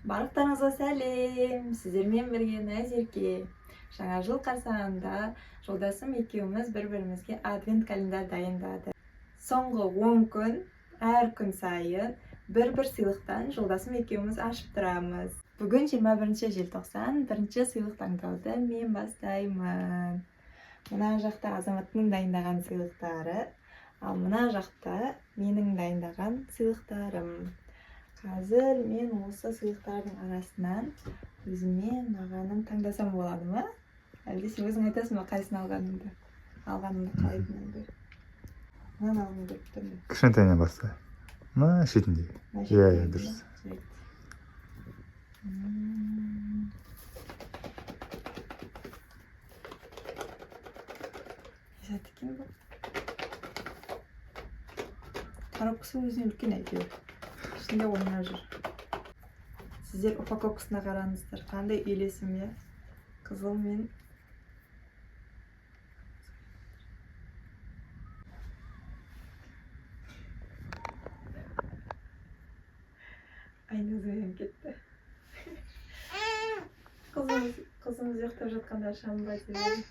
Барлықтарыңызға сәлем. Сіздермен бірге Назерке. Жаңа жыл қарсаңында жолдасым екеуміз бір-бірімізге адвент календар дайындады. Соңғы 10 күн, әр күн сайын бір сыйлықтан жолдасым екеуміз ашып тұрамыз. Бүгін 21 желтоқсан, бірінші сыйлық таңдауды мен бастаймын. Мына жақта Азаматтың дайындаған сыйлықтары, ал мына жақта менің дайындаған сыйлықтарым. Қазір мен осы сыйлықтардың арасынан өзіме мағаным таңдасам болады ма? Әлде сен өзің айтасың ба қайсысын алғаныңды қалайтыныңды? Мынаны алғым келіп тұр. Кішкентайынан баста. Мына шетіндегі. Иә, дұрыс. Екен бұл. Коробкасы өзінен үлкен әйтеуір. İçinde oynar жүр. Сіздер упаковкасына қараңыздар. Қандай үйлесім, иә? Қызыл мен Айназ оянып кетті. Қызымыз ұйықтап жатқанда ашамын ба деп.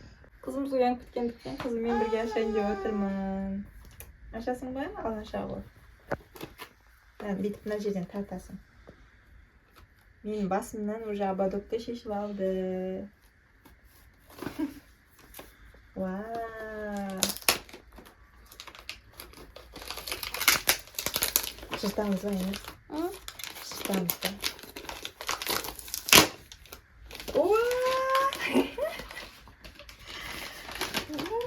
Қызымыз оянып кеткендіктен қызыммен бірге ашайын деп отырмын. Ашасың ба? Ал аша ғой. Бүйтіп мына жерден тартасың. Мен басымнан уже ободокты шешіп алды. Вау! Жыртамыз ба емес? Жыртамыз ба?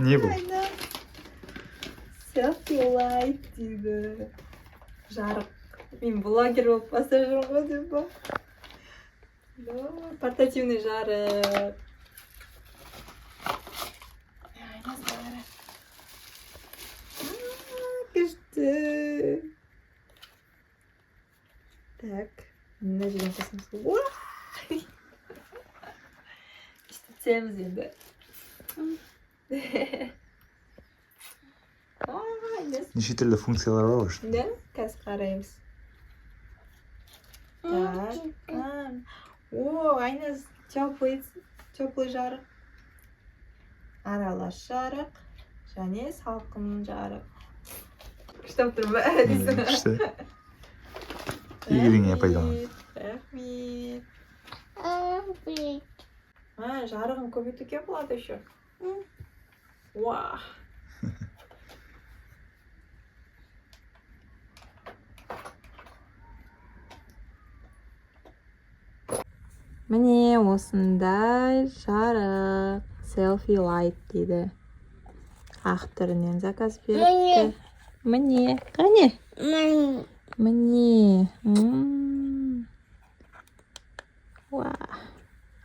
Не бұл? Selfie light дейді. Жарық. Мен блогер болып баса жүрмін ғой деп ба? Портативный жарық. Айназ бары. Күшті. Так, мына жерден қосамыз. Істетеміз енді. Неше түрлі функциялар бар ғой? Да, қазір қараймыз. Так. О, Айназ теплый жарық. Аралас жарық. Және салқын жарық. Күшті тұр ба? Күшті. Игілігіңе пайдалан. Рахмет. Жарығын көбейтуге болады еще. Вау. Міне осындай жарық. Selfie light дейді. Ақ түрінен заказ беріпті. Міне. Қане? Міне.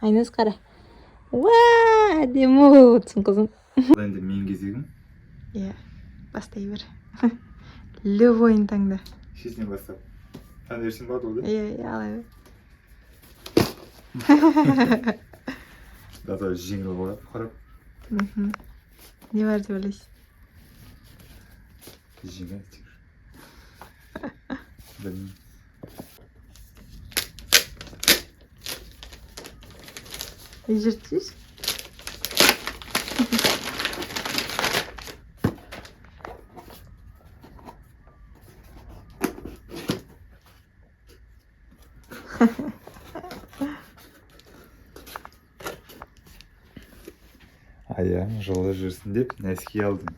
Айназ қара. Уа, әдемі өтсін қызым. Бұл енді мен кезегім. Иә, бастай бер. Любойын таңда. Шешінен бастап. Таңда берсең болады ол да? Иә, алай бер. Дата жеңіл болады, қарап. Не бар деп ойлайсың? Жеңіл тек. Білмеймін. Жыртсыз? Аяғым жолда жүрсін деп нәски алдым.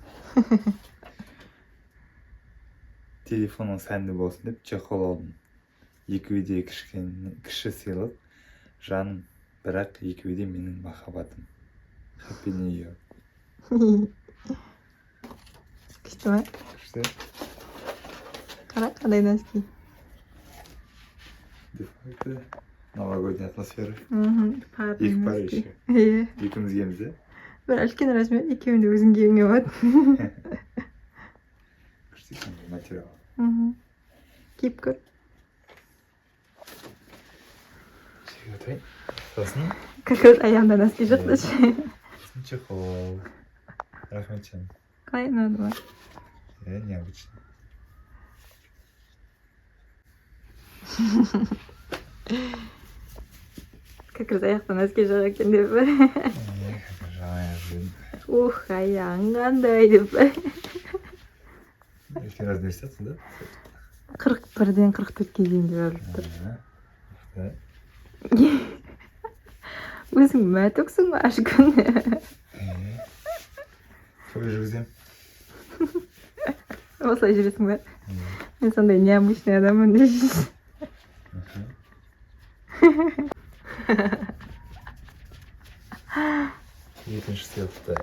Телефоның сәнді болсын деп чехол алдым. Екеуі де кіші сыйлық. Жаным, бірақ екеуі де менің махаббатым. Happy New Year. Күшті ма? Күшті. Қара, қандай нәски. Де-факто новогодний атмосфера. Екі пара еще. Екеуміз киеміз, да? Бір үлкен размер, екеуінде өзің киюіңе болады. Күшті екен материал. Киіп көр. Жеге отайын. Сосын? Как раз аяғымда носки жыртты. Сосын чехол. Рахмет жаным. Қалай ұнады ма? Необычно. как раз аяқтан әске жақ екен деп па. жаңа аяқ Ух, аяғың қандай деп па. үлкен размер сияқты да. 41-ден 44-ге дейін деп жазылып тұр. Өзің мәтөксің ба ашкүн? Солай жүргіземін. Осылай жүресің ба? Мен сондай необычный адаммын дейсіз. Екінші сыйлықты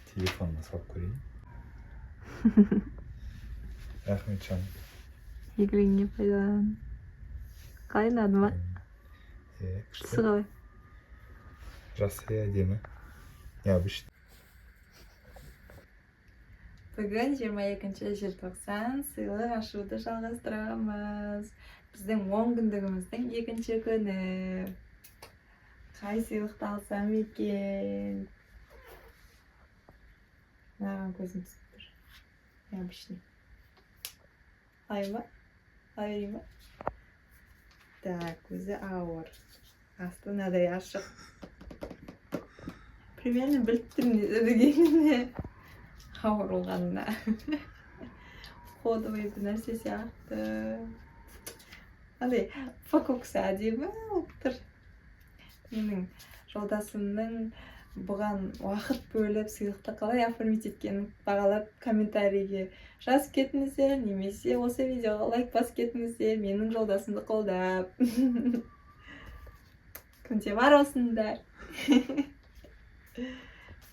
телефонына салып көрейін. Рахмет жаным. Игілігіңе пайдалан. Қалай ұнады ма? Түсі Күшті. қалай? Жақсы, әдемі. Необычный. Бүгін 22 желтоқсан сыйлық ашуды жалғастырамыз. Біздің 10 күндігіміздің екінші күні. Қай сыйлықты алсам екен? Маған көзім түсіп тұр. Необычный. Алайын ба? Алайын ба? Так, өзі ауыр. Асты мынадай ашық. Примерно біліп тұрмын дегеніне. Ауыр болғанына. Кодовый бір нәрсе сияқты. Андай покупка әдемі болып тұр. Менің жолдасымның бұған уақыт бөліп сыйлықты қалай оформить еткенін бағалап комментарийге жазып кетіңіздер, немесе осы видеоға лайк басып кетіңіздер, менің жолдасымды қолдап. Күнде бар осындай.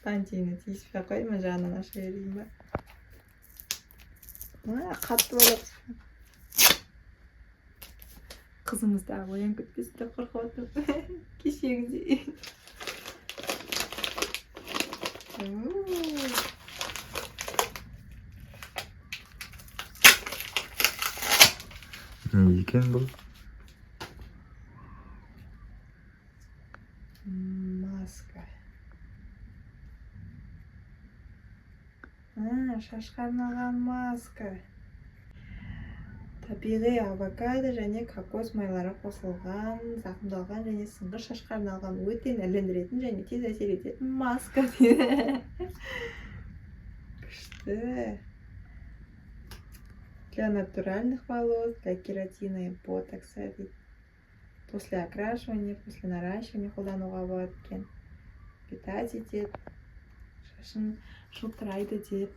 Пантині тиіспей қойма, жағынан аша берейін ба. Қатты болып. Қызымыздағы оян күтпесін деп қорқып отырмын. Кешегідей. Не екен бұл? Маска. Шашқа арналған маска. Табиғи авокадо және кокос майлары қосылған, зақымдалған және сынғыш шашқа арналған өте нәрлендіретін және тез әсер ететін маска дейді. Күшті. Для натуральных волос, для кератина и ботокса дейді. После окрашивания, после наращивания қолдануға болады екен. Питать етеді. Шашын жылтырайды деп.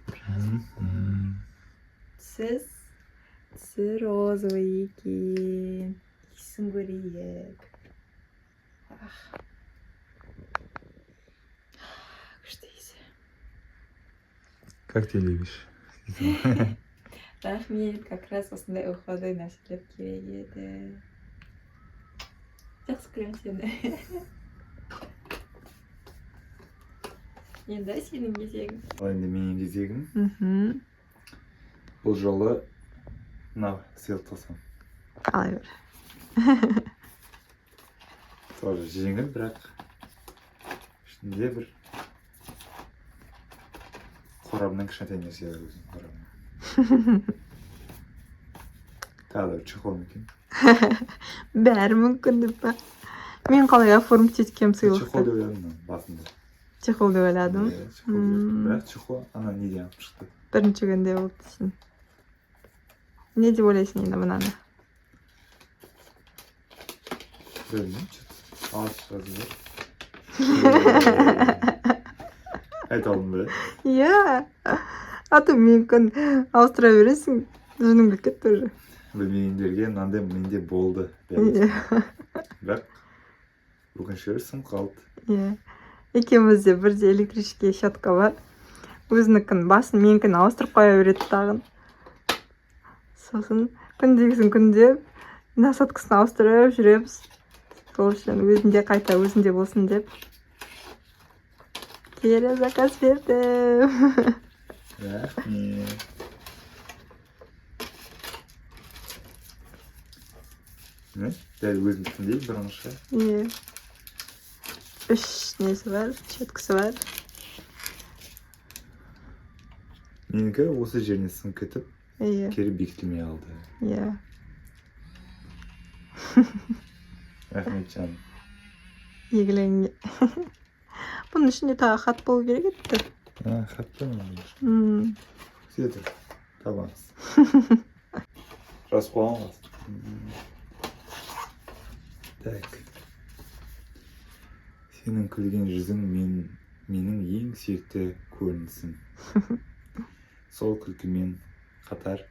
Түсі розовый екен. Иісін көрейік. Күшті иісі. Как ты любишь? Рахмет, как раз осындай уходой нәрселер керек еді. Жақсы көремін сені. Енді сенің кезегің. Енді менің кезегім. Бұл жолы мынау сыйлық тосам. Қалай бер. Тоже жеңіл, бірақ ішінде бір қорабынан кішкентай нәрсе бар өзінің қорабынан. Тағы да чехол екен. Бәрі мүмкін деп па. Мен қалай оформить еткем сыйлықты. Чехол деп ойладым басында. Чехол деп ойладым. Бірақ чехол ана неден алып шықты. Бірінші күнде болды дейсің. Не деп ойлайсың енді мынаны? Білмеймін, алып шығады. Айта алдым ба? Иә. А то мүмкін ауыстыра бересің. Жүнің кетті уже. Білмегендерге мынандай менде болды. Бірақ өкінішке орай сынып қалды. Иә. Екеумізде бірде электрический щетка бар. Өзінікін басын менікін ауыстырып қоя береді тағын. Сосын күндегісін күнде насадкасын ауыстырып жүреміз. Сол үшін өзінде қайта өзінде болсын деп. Келе заказ бердім. Рахмет. Не? Дәл өзімдікіндей бұрынғыша. Иә. 3 несі бар, щеткасы бар. Менікі осы жеріне сынып кетіп, Иә. кері бекітілмей алды. Иә. рахмет жаным. Игілігіңе. Бұның ішінде тағы хат болу керек еді. Хат па мынау? Сөйтіп табамыз. Жазып қойған ғой. Так. Сенің күлген жүзің менің ең сүйікті көрінісім. Сол күлкімен қатар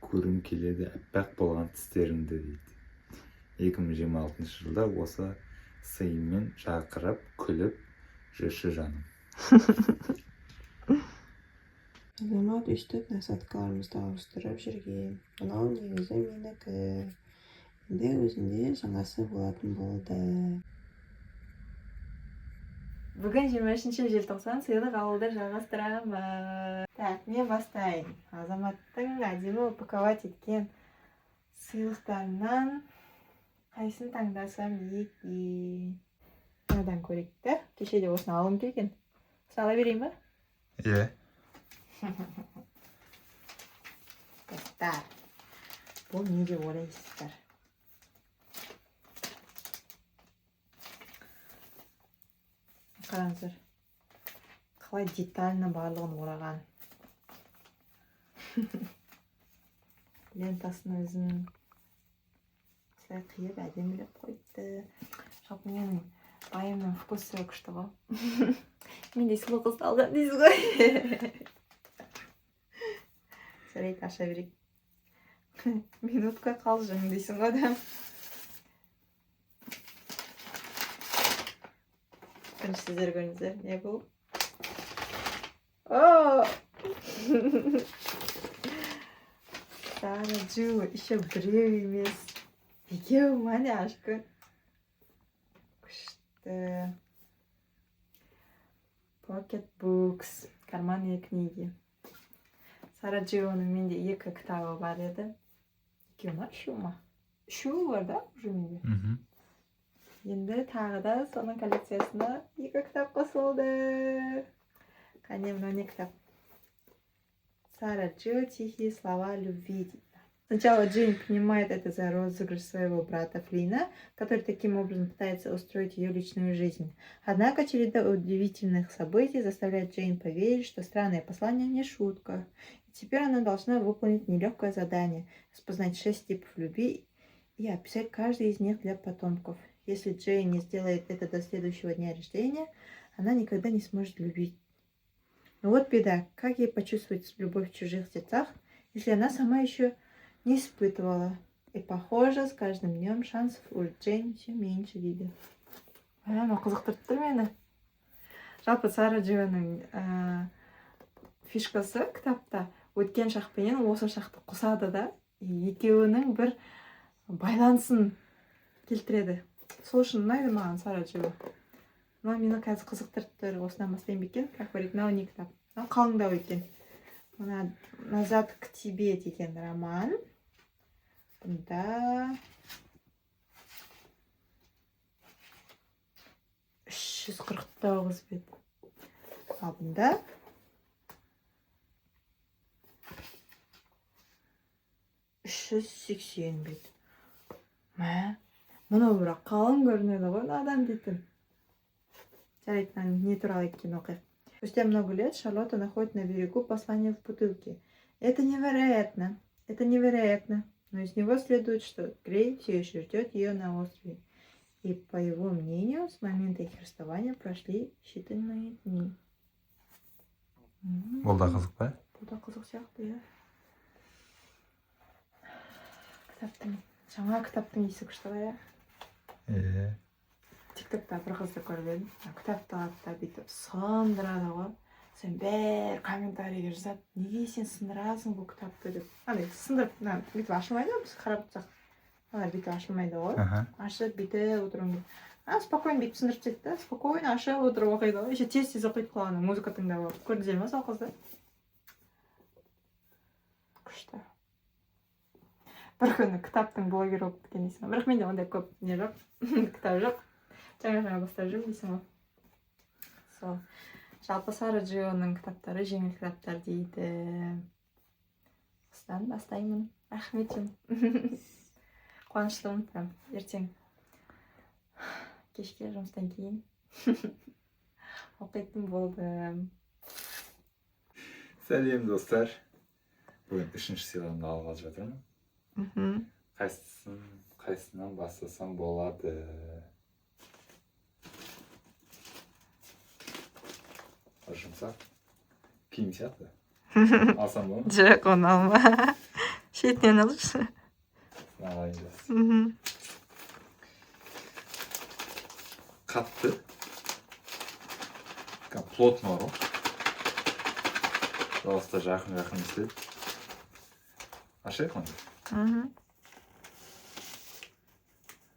көргім келеді аппақ болған тістеріңді дейді. 2026 жылда осы сыйымен жақырып, күліп жүрші жаным. Азамат өстіп насаткаларымызды ауыстырып жүрген. Мынау негізі менікі. Енді өзінде жаңасы болатын болды. Бүгін 23 желтоқсан, сыйлық алуды жалғастырамыз. Так, мен бастайын. Азаматтың әдемі упаковать еткен сыйлықтарынан қайсын таңдасам екен. Одан көрейікті. Кеше де осыны алым келген. Сала берейін ба? Иә. Достар, бұл не деп ойлайсыздар? Қараңыздар, қалай детально барлығын ораған. Лентасын өзін осылай қиып әдемілеп қойды. Жалпы менің байымның вкусы күшті ғой. Мен де сұлу қыз алған дейсіз ғой. Жарайды, аша берейік. Минутка қалжың дейсің ғой да. Бірінші сіздер көріңіздер. Не бұл? Ооо! Сара Джу, еще біреу емес. Екеу мәне ашқы. Күшті. Pocket Books. Карманные книги. Сара Джионың менде 2 кітабы бар еді. 2 ма, 3 ма? 3 бар да, уже менде. Енді тағы да соның коллекциясына 2 кітап қосылды. Қане, мынау не кітап? Сара Джо «Тихие слова любви». Сначала Джейн принимает это за розыгрыш своего брата Флина, который таким образом пытается устроить ее личную жизнь. Однако череда удивительных событий заставляет Джейн поверить, что странное послание не шутка. И теперь она должна выполнить нелегкое задание – распознать 6 типов любви и описать каждый из них для потомков. Если Джейн не сделает это до следующего дня рождения, она никогда не сможет любить. Но вот беда, как ей почувствовать любовь в чужих сердцах, если она сама еще не испытывала. И похоже, с каждым днем шансов у Джейн все меньше дейді. Мынау қызықтырып тұр мені. Жалпы Сара Джоның фишкасы кітапта өткен шақпенен осы шақты қосады да, екеуінің бір байланысын келтіреді. Сол үшін ұнайды маған Сара Джо. Мынау мені қазір қызықтырып тұр. Осынан бастайын бекен. Как говорит, мынау не кітап. Мынау қалыңдау екен. Мына «Назад к тебе» деген роман. Бұнда 349 бет. Ал бұнда 380 бет. Мұны бірақ қалың көрінеді ғой, адам дейтін. Жарайды, не туралы екенін оқиық. Спустя много лет Шарлотта находит на берегу послание в бутылке. Это невероятно, но из него следует, что Грей все еще ждет ее на острове. И, по его мнению, с момента их расставания прошли считанные дни. Бұл да қызық па? Бұл да қызық сияқты, иә. Жаңа кітаптың иісі күшті ғой, иә. Тиктокта бір қызды көріп едім. Кітапты алып та бүйтіп сындырады ғой. Сен бәрі комментарийге жазады. Неге сен сындырасың бұл кітапты деп. Андай сындырып, бүйтіп ашылмайды ғой, біз қарап тұрсақ. Олар бүйтіп ашылмайды ғой. Ашып бүйтіп отыруың керек. Спокойно бүйтіп сындырып тастайды да, спокойно ашып отырып оқиды ғой. Еще тез оқиды қалғаны, музыка тыңдап алып. Көрдіңіздер ме сол қызды? Күшті. Бір күні кітаптың блогері болып кеткен дейсің. Бірақ менде ондай көп не жоқ, кітап жоқ. Жаңа бастап жүрмін дейсің ғой. Сол. Жалпы Сара Джионың кітаптары жеңіл кітаптар дейді. Осыдан бастаймын. Рахметім. Қуаныштымын прям ертең кешке жұмыстан кейін оқитын болдым. Сәлем достар. Бүгін 3-ші сыйлығымды алғалы жатырмын. Қайсысынан бастасам болады? Жұмсақ. Киім сияқты. Алсам болады ма? Жоқ, оны алма. Шетінен алшы. Алайын жас. Қатты. Плотно бар ғой. Дауыста жақын естіледі. Ашайық онда.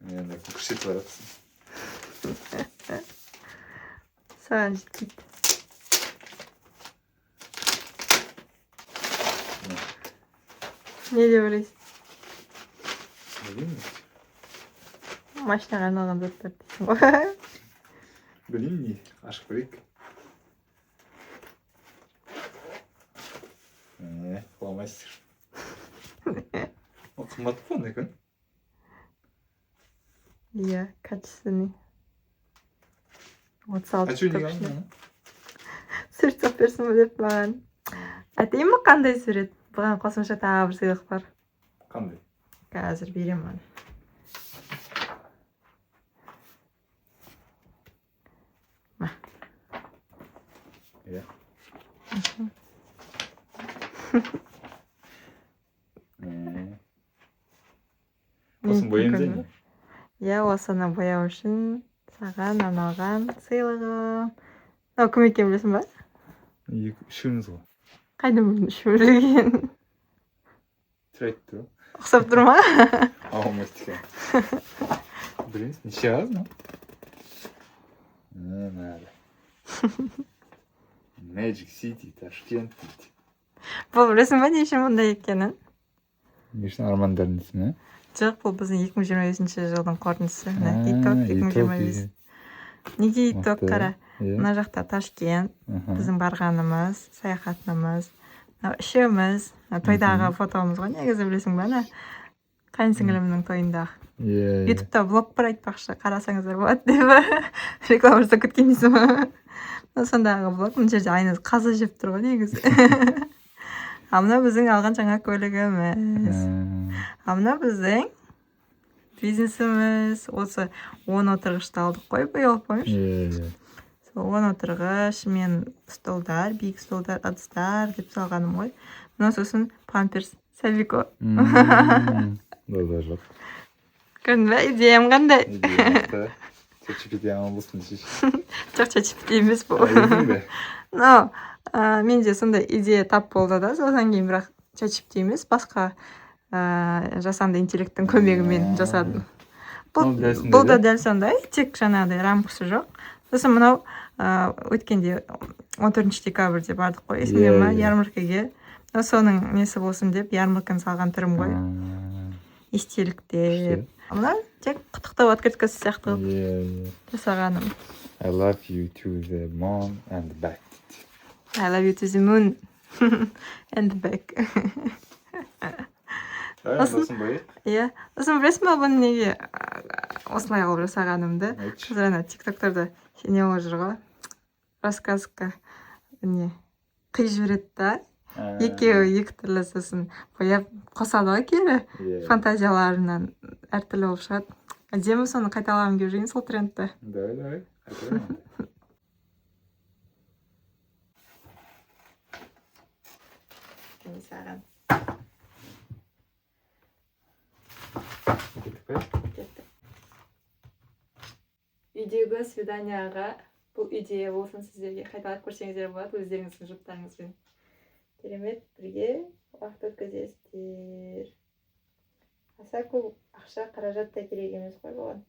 Мен енді күшетіп баратсың. Саған жетпейді. Не деп ойлайсың? Білмеймін. Машинаға арналған заттар дейсің ғой. Білмеймін не. Ашып көрейік. Фломастер. Ол қымбат па ондай күн? Иә, качественный. 36 А чё неге алдың оны? Сурет салып берсін бе деп маған. Айтайын ба қандай сурет? Бұған қосымша тағы бір сыйлық бар. Қандай? Қазір беремін оны. Иә. Осыны бояймыз не? Иә, осыны бояу үшін саған арналған сыйлығым. Мынау кім екенін білесің ба? Үшеуміз ғой. Қайдан білдің үшеуміз екенін? Тұрайды тұр. Ұқсап тұр ма? Мастика. Білеміз, неше қағаз ма? Мәлі. Magic City, Ташкент дейді. Бұл білесің ба не үшін бұндай екенін? Не үшін армандардың ісіне? Жоқ, бұл біздің 2025 жылдың қорытындысы. итог 2025. Неге итог қара? Мына жақта Ташкент, біздің барғанымыз, саяхатымыз. Үшеуміз, тойдағы фотомыз ғой, негізі білесің ба? Қайынсіңілімнің тойындағы. Ютубта блог бар айтпақшы, қарасаңыздар болады деп реклама жасап кеткен дейсің ба? Сондағы блог, мына жерде айныз қазы жеп тұр ғой негізі. Мына біздің алған жаңа көлігіміз. Мына біздің бизнесіміз. Осы 10 отырғышты алдық қой, биыл, помнишь? 10 отырғыш, мен столдар, биік столдар, ыдыстар деп салғаным ғой. Мына сосын памперс, сәбико. Да, жоқ. Көрдің бе, идеям қандай? Идеям чачипити аман болсын десейші. Жоқ, чачипити емес бұл. Менде сондай идея тап болды да, содан кейін бірақ чачипити емес, басқа жасанды интеллекттің көмегімен жасадым. Бұл да дәл сондай, тек жаңағыдай рамкасы жоқ. Сосын мынау өткенде 14 декабрьде бардық қой, есіңде ма, ярмаркаға. Соның несі болсын деп, ярмарканы салған түрім ғой. Естелік деп. Мына тек құттықтау открыткасы сияқты жасағаным. I love you to the moon and back. I love you to the moon and back. Сосын бояйық? Иә. Сосын білесің ба, бұны неге осылай қылып жасағанымды? Қазір ана тиктоктарда не болып жүр ғой. Рассказка қи жібереді да. Екеуі екі түрлі сосын бояп қосады ғой кері. Фантазияларынан әртүрлі болып шығады. Әдемі соны қайталағым келіп жүрген сол трендті. Давай, қайталайын. Саған. Кеттік. Үйдегі свиданияға бұл идея болсын сіздерге қайталап көрсеңіздер болады өздеріңіздің жұптарыңызбен. Керемет, бірге уақыт өткізесіздер. Аса көп ақша қаражат та керек емес қой бұған.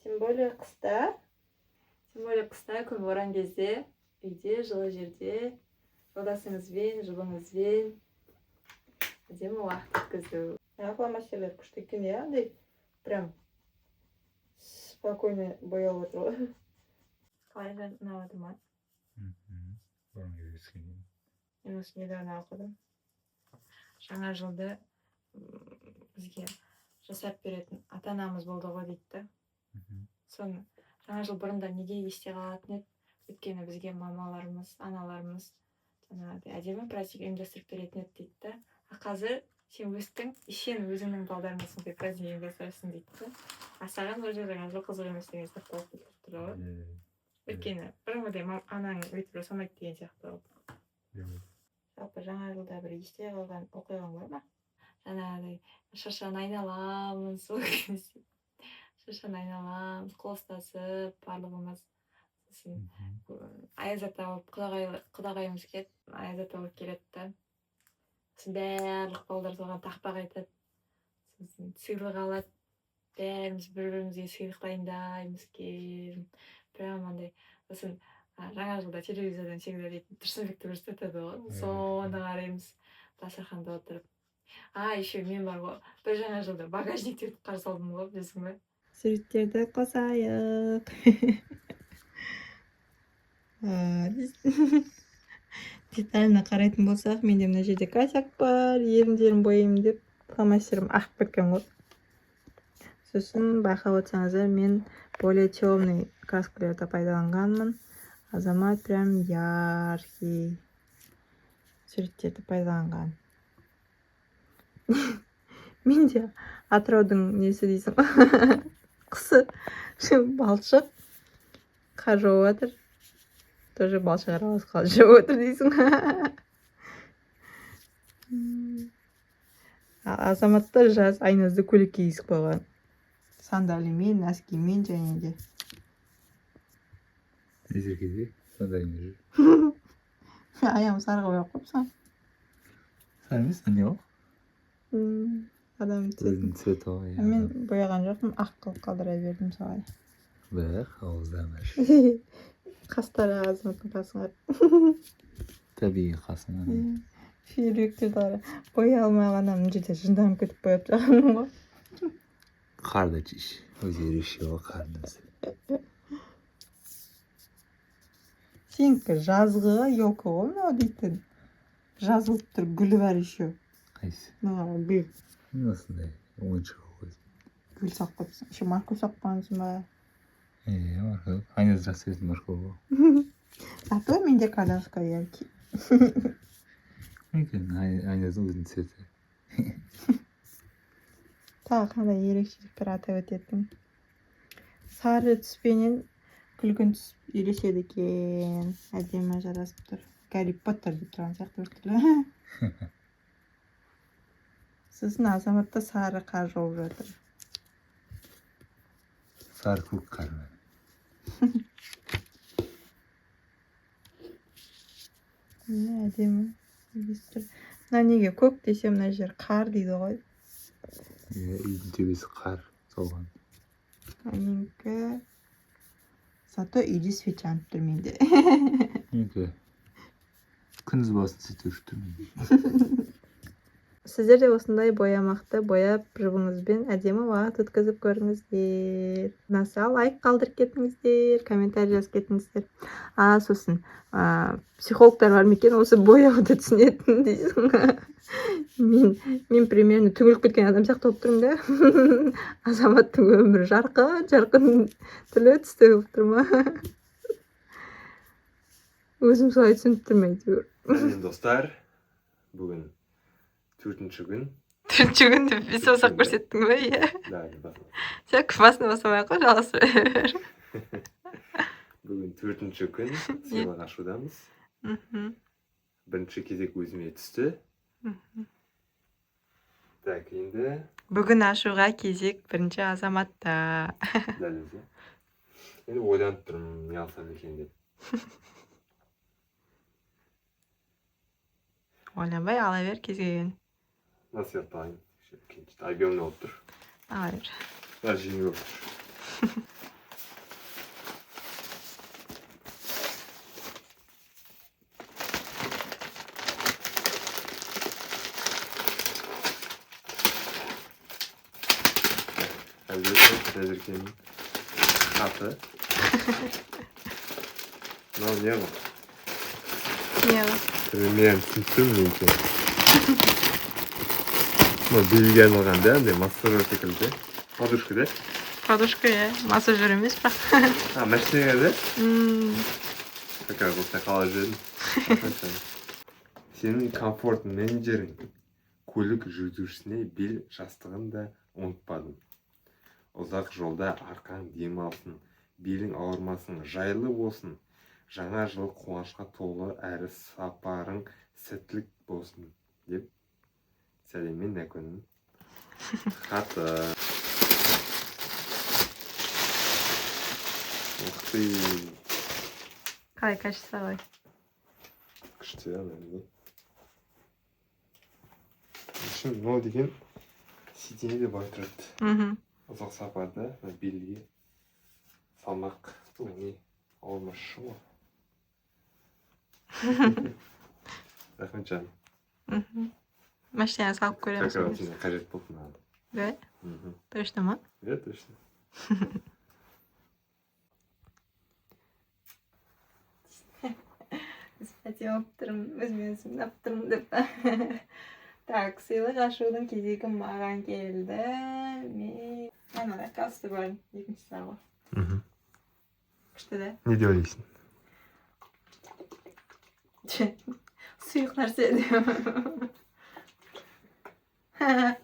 Тем более қыста күн боран кезде үйде жылы жерде жолдасыңызбен, жұбыңызбен әдемі уақыт өткізу. Фломастерлер күшті екен, иә, андай прям спокойно боялып отыр ғой. Қалай ұнады ма? Мен осы недавно оқыдым. Жаңа жылды бізге жасап беретін ата анамыз болды ғой дейді да. Соны жаңа жыл бұрында неге есте қалатын еді? Өйткені бізге мамаларымыз, аналарымыз жаңағыдай әдемі праздник ұйымдастырып беретін еді дейді да. А қазір сен өстің, сен өзіңнің балдарыңа сондай праздник ұйымдастырасың дейді да. А саған уже жаңа жыл қызық емес деген сияқты болып кетіп тұр ғой. Өйткені бұрынғыдай анаң өйтіп жасамайды деген сияқты болды. Жалпы жаңа жылда бір есте қалған оқиғаң бар ма? Жаңағыдай шыршаны айналамыз, сол кезде шыршаны айналамыз, қол ұстасып, барлығымыз сосын аяз ата болып құдағайымыз келеді, аяз ата болып келеді да. Сосын барлық балдар соған тақпақ айтады. Сосын сыйлық алады. Бәріміз бір-бірімізге сыйлық дайындаймыз кейін. Прям андай. Сосын жаңа жылда телевизордан всегда дейтін Тұрсынбекті көрсетеді ғой. Соны қараймыз дастарханда отырып. Еще мен бар ғой, бір жаңа жылда багажникті қарсы алдым ғой, білесің бе? Суреттерді қосайық. Деталіне қарайтын болсақ, менде мына жерде косяк бар, еріндерін бояймын деп фломастерім ағып кеткен ғой. Сосын байқап отырсаңыздар, мен более темный краскаларды пайдаланғанмын. Азамат прям яркий суреттерді пайдаланған. Менде Атыраудың несі дейсің? Құсы балшық қар жауып жатыр. Тоже балшық араласып жауып отыр дейсің. Азаматта жаз айназды көйлек кигізіп қойған. Сандалимен, носкимен және де. Незеркеде сандалимен жүр. Аяғым сарыға бояп қойыпсың. Сары емес, не ол? Адам Өзінің цветі ғой. Мен бояған жоқпын, ақ қылып қалдыра бердім солай. Бірақ ауыздан әш. Қастары Азаматтың қасыңа. Табиғи қасыңа. Фейерверктерді қара. Боя алмағаннан мына жерде жынданып кетіп бояп жағаным ғой. Қарды жеш. Өзі ерекше ғой қарнымыз. Сенікі жазғы елка ғой мынау дейтін. Жазылып тұр, гүлі бар еще. Қайсы? Мынау гүл. Осындай ойыншық ғой. Гүл сақ қойыпсың. Еще марков сақ қойғансың ба? Марков. Айназ жақсы беретін марков ғой. Зато менде коляска яркий. Мүмкін айназдың өзінің цветі. Тағы қандай ерекшеліктер атап өтетін. Сары түспенен күлгін түсіп үйлеседі екен. Әдемі жарасып тұр. Гарри Поттер деп тұрған сияқты бір түрлі. Сосын Азаматта сары қар жауып жатыр. Сары көк қар. Әдемі. Мына неге көк десе мына жер қар дейді ғой. Үйдің төбесі қар солған. Менікі зато үйде свет жанып тұр менде. Менікі күндіз болсын свет өшіп тұр. Сіздер де осындай боямақты бояп жұбыңызбен әдемі уақыт өткізіп көріңіздер. Ұнаса лайк қалдырып кетіңіздер, комментарий жазып кетіңіздер. Сосын психологтар бар ма екен осы бояуды түсінетін дейсің. Мен примерно түңіліп кеткен адам сияқты болып тұрмын да. Азаматтың өмірі жарқын түрлі түсті болып тұр ма? Өзім солай түсініп тұрмын. Достар, бүгін 4-ші күн. 4-ші күн деп бес осақ көрсеттің бе? Да, Сен күпасын басамай қой, жалғастыра бер. Бүгін 4-ші күн сыйлық ашудамыз. Бірінші кезек өзіме түсті. Так, енді бүгін ашуға кезек бірінші Азаматта. Дәл өзі. Енді ойланып тұрмын, не алсам екен деп. Ойланбай ала бер кез келген. Nasıl yapayım? Ay bir ne otur. Hayır. Her şey yok. Nezirkenin katı. Ne oluyor mu? Ne o? Bilmiyorum, sürmeyeyim ki. белге айналған да, андай массажер секілді. Подушка да? Подушка, массажер емес бірақ. Машинаға да? Как раз осылай қалап жүрдім. Сенің комфорт менеджерің көлік жүргізушісіне бел жастығын да ұмытпадым. Ұзақ жолда арқаң демалсын, белің ауырмасын, жайлы болсын. Жаңа жыл қуанышқа толы әрі сапарың сәттілік болсын деп сәлеммен Нәкөннің хаты. Уқты. Қалай качество қалай? Күшті әмәлде. Үшін мынау деген сиденье де бай тұрады. Ұзақ сапарда белге салмақ ауырмашы ғой. Рахмет жаным. Машинаға салып Как раз көреміз. сенен қажет болды маған. Да? Точно ма? Да, точно. Әтем тұрмын, өзімен сынап тұрмын деп. Так, сыйлық ашудың кезегі маған келді. Мен ана касты бар, екінші сұрағы. Күшті да? Не деп ойлайсың? Сұйық нәрсе деп.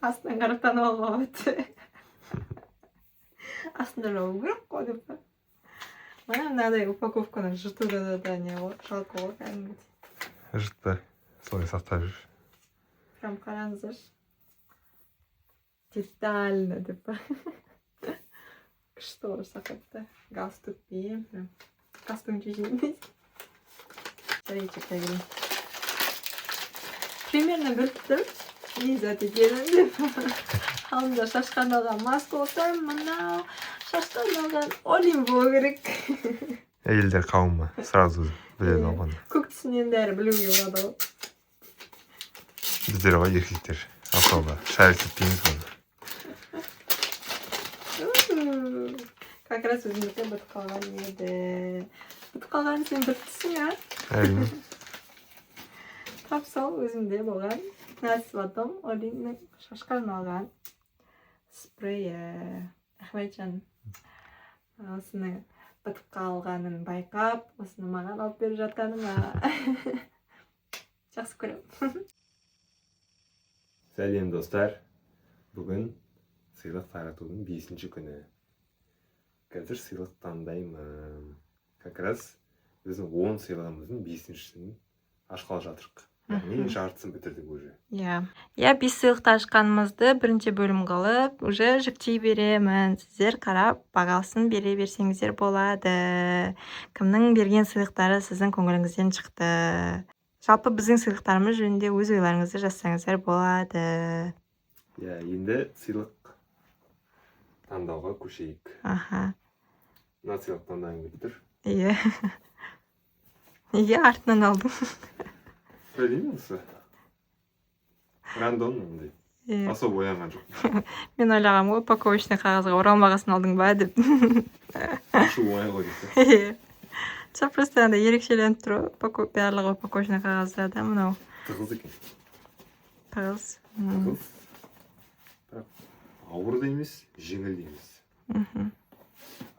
Астынан қарап танып алуға өтті. Астында жауы керек қой деп. Мына мынадай упаковканы жыртуда да не ғой, жалко ғой кәдімгідей. Жыртпа, солай сақтап жүр. Прям қараңыздар. Детально деп. Күшті ғой сақатта. Галстук бейім. Костюм киген емес. Сарайчик тәгілі. Примерно біліп не зат етенін деп. Алдында шашқан алған маска болса, мынау шашқан алған олим болу керек. Әйелдер қауымы сразу біледі оған. Көк түсінен бәрі білуге болады ғой. Біздер ғой еркектер особо шарик дейміз ғой. Как раз өзімдікі бітіп қалған еді. Бітіп қалған сен біттісің, а? Әрине. Тап сол өзімде болған. Насыбатым олимнің шашқан алған спрейі. Ахметжан осыны бітіп қалғанын байқап, осыны маған алып беріп жатқаныма жақсы көрем. Сәлем достар. Бүгін сыйлық таратудың 5-ші күні. Қазір сыйлық таңдаймын. Как раз біздің 10 сыйлығымыздың 5-шісін ашқалы жатырық. Яғни жартысын бітірдік уже. Я 5 сыйлықты ашқанымызды бірінші бөлім қылып, уже жүктей беремін. Сіздер қарап, бағасын бере берсеңіздер болады. Кімнің берген сыйлықтары сіздің көңіліңізден шықты. Жалпы біздің сыйлықтарымыз жөнінде өз ойларыңызды жазсаңыздар болады. Я, енді сыйлық таңдауға көшейік. Мына сыйлық таңдайын келіп тұр. Иә. Неге артынан алдың? Білмеймін осы. Рандом ондай. Особо оянған жоқ. Мен ойлағам ғой, упаковочный қағазға оралмағасын алдың ба деп. Ашу оңай ғой дейді. Жоқ, просто андай ерекшеленіп тұр, барлығы упаковочный қағазда да мынау. Тығыз екен. Тығыз. Тығыз. Бірақ ауыр да емес, жеңіл де емес.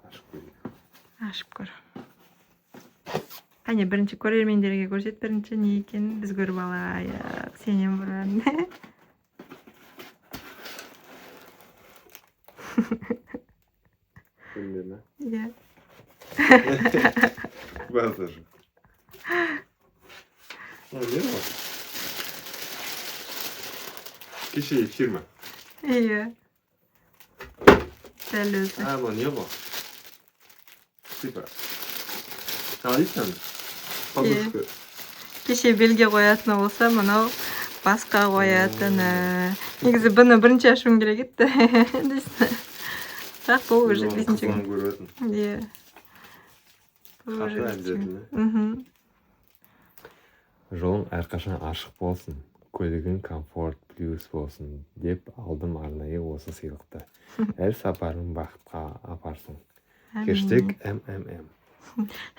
Ашып көрейік. Ашып көр. Қане, бірінші көрермендерге көрсет, бірінші не екенін біз көріп алайық. Сенен бұрын. Көрмей ме? Иә. База жоқ. Не бар? Кеше фирма. Иә. Дәл өзі. Ну не бар? Типа. Алайсың? Подушка. Кеше белге қоятыны болса, мынау басқа қоятыны. Негізі бұны бірінші ашуым керек еді. Дейсің. Бірақ бұл уже 5-ші күн. көріп өтін. Иә. Хаты әбдетіні. Жолың әрқашан ашық болсын. Көлігің комфорт плюс болсын деп алдым арнайы осы сыйлықты. Әр сапарың бақытқа апарсын. Хэштег МММ.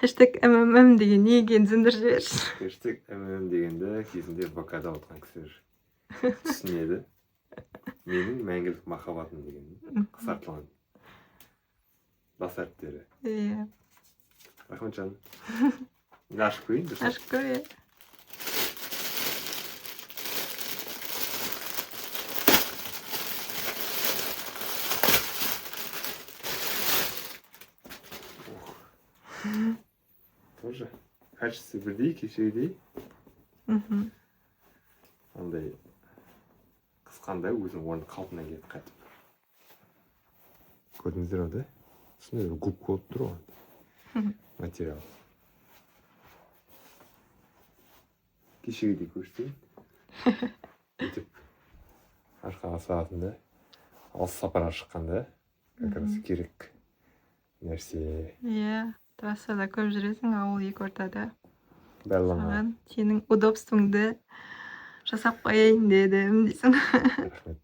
Хэштег МММ деген не екенін түсіндіріп жіберші. Хэштег МММ дегенді кезінде ВК-да отқан кісілер түсінеді. менің мәңгілік махаббатым деген қысқартылған бас әріптері. Иә. Рахмет жаным. Мен ашып көрейін дұрыс. Ашып көр, иә. Тоже качество бірдей, кешегідей. Мгм. Андай қысқанда өзінің орны қалпына келіп қайтып. Көрдіңіздер ау да? Сондай бір губка болып тұр ғой. Материал. Кешегідей көрсетейін. Өйтіп арқаға салатында алыс сапарға шыққанда как раз керек нәрсе. Иә. Трассада көп жүресің, ауыл екі ортада. Барлығына Саған сенің удобствыңды жасап қояйын дедім дейсің. рахмет.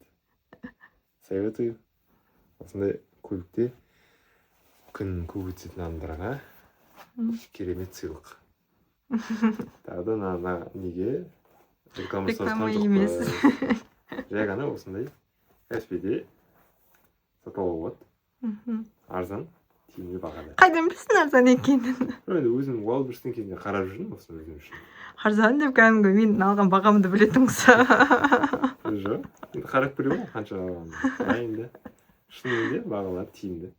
Советую. Осындай көлікте күн көп өтетін адамдарға керемет сыйлық. Тағы да неге реклама Реклама емес. Жай ғана осындай кәсіпкерде сатып алуға болады. Арзан, тиімді бағада. Қайдан білсін арзан екенін? Енді өзім Wildberries кезінде қарап жүрдім осыны өзім үшін. Арзан деп кәдімгі мен алған бағамды білетіңіз. Жоқ. Енді қарап көремін ғой қанша алғанымды. Дайында. Шынымен де бағалар тиімді.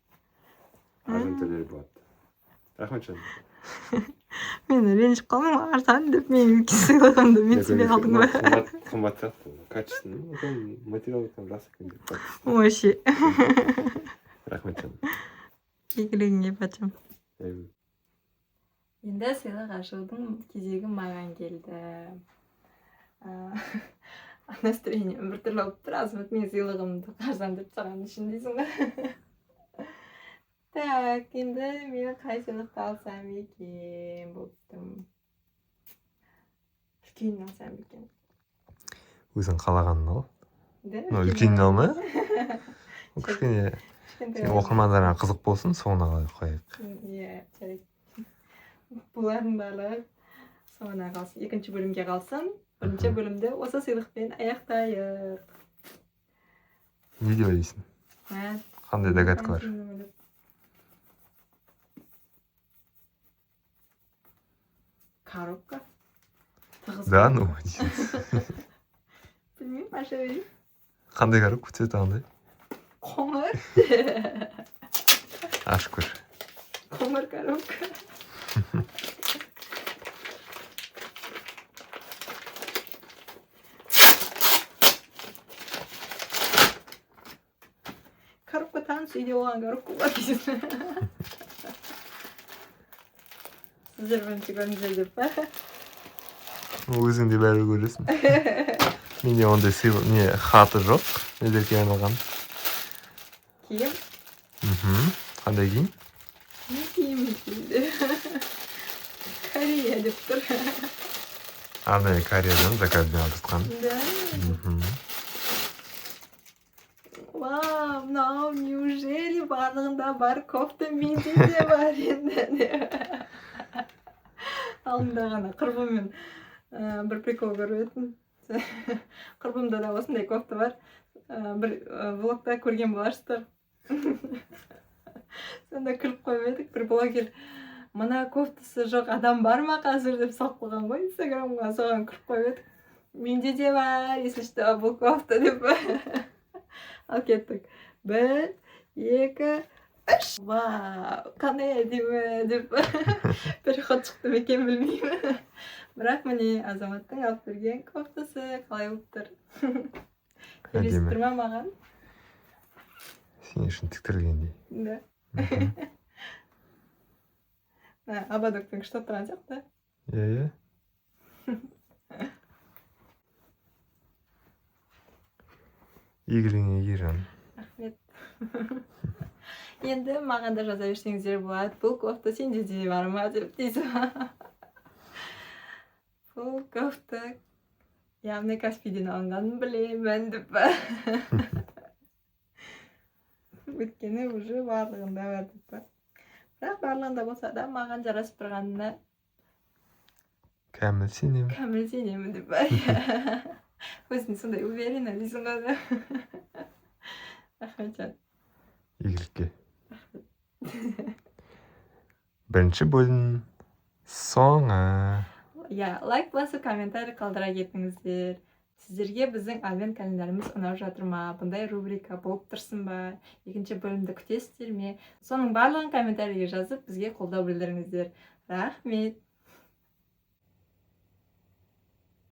Арзан төлер болады. Рахмет жаным. Мен ренжіп қалдым, арзан деп мен сыйлығымды менсінбей алдың ба? Қымбат сияқты. Качественный. Материал екен рас екен деп. Вообще. Рахмет жаным. Игілігіңе бачым. Әмин. Енді сыйлық ашудың кезегі маған келді. Настроением біртүрлі болып тұр, азамат мен сыйлығымды қаржандырып тастаған үшін дейсің ба? Так, енді мен қай сыйлықты алсам екен болып тұрмын. Үлкенін алсам екен. Өзің қалағанын ал. Да? Үлкенін алма. Кішкене оқырмандарына қызық болсын, соңына қояйық. Иә, жарайды. Бұлардың барлығы соңына қалсын. Екінші бөлімге қалсын. Бірінші бөлімді осы сыйлықпен аяқтайық. Не деп ойлайсың? Қандай догадка бар? Коробка. Да, ну. Білмеймін, аша берейін. Қандай коробка, цветі қандай? Қоңыр. Ашып көр. Қоңыр коробка. Коробка таныс үйде болған коробка бар дейсің. Сіздер бірінші көріңіздер деп па? Өзің де бәрі көресің. Менде ондай сыйлық, хаты жоқ. Недерге айналған. Киім? Қандай киім? Не киім дейді? Корея деп тұр. Арнайы Кореядан заказбен алдыртқан. Да. Вау, мынау неужели барлығында бар кофта менде де бар енді. Алдында ғана құрбыммен бір прикол көріп едім. Құрбымда да осындай кофта бар. Бір влогта көрген боларсыздар. Сонда күліп қойып едік. Бір блогер мына кофтасы жоқ адам бар ма қазір деп салып қойған ғой инстаграмға. Соған күліп қойып едік. Менде де бар, если что, бұл кофта деп. Ал кеттік. 1, 2, 3. Вау, қандай әдемі деп. Переход шықты ма екен білмеймін. Бірақ міне азаматтың алып берген кофтасы қалай болып тұр. Елесіп тұр ма маған? Сен үшін тіктірілгендей. Да. Абадоктың күшті тұрған сияқты. Иә. Игіліңе ержан. Рахмет. Енді маған да жаза берсеңіздер болады. Бұл кофта сенде де бар ма деп дейсіз. Бұл кофта явно Каспийден алынғанын білемін деп. Өйткені уже барлығында бар деп. Бірақ барлығында болса да маған жарасып тұрғанына кәміл сенемін деп. Өзің сондай уверена дейсің ғой. рахметжан. игілікке. Бірінші бөлім соңы. Иә, лайк басып комментарий қалдыра кетіңіздер. Сіздерге біздің адвент календарымыз ұнап жатыр ма? Бұндай рубрика болып тұрсын ба? Екінші бөлімді күтесіздер ме? Соның барлығын комментарийге жазып, бізге қолдау білдіріңіздер. Рахмет.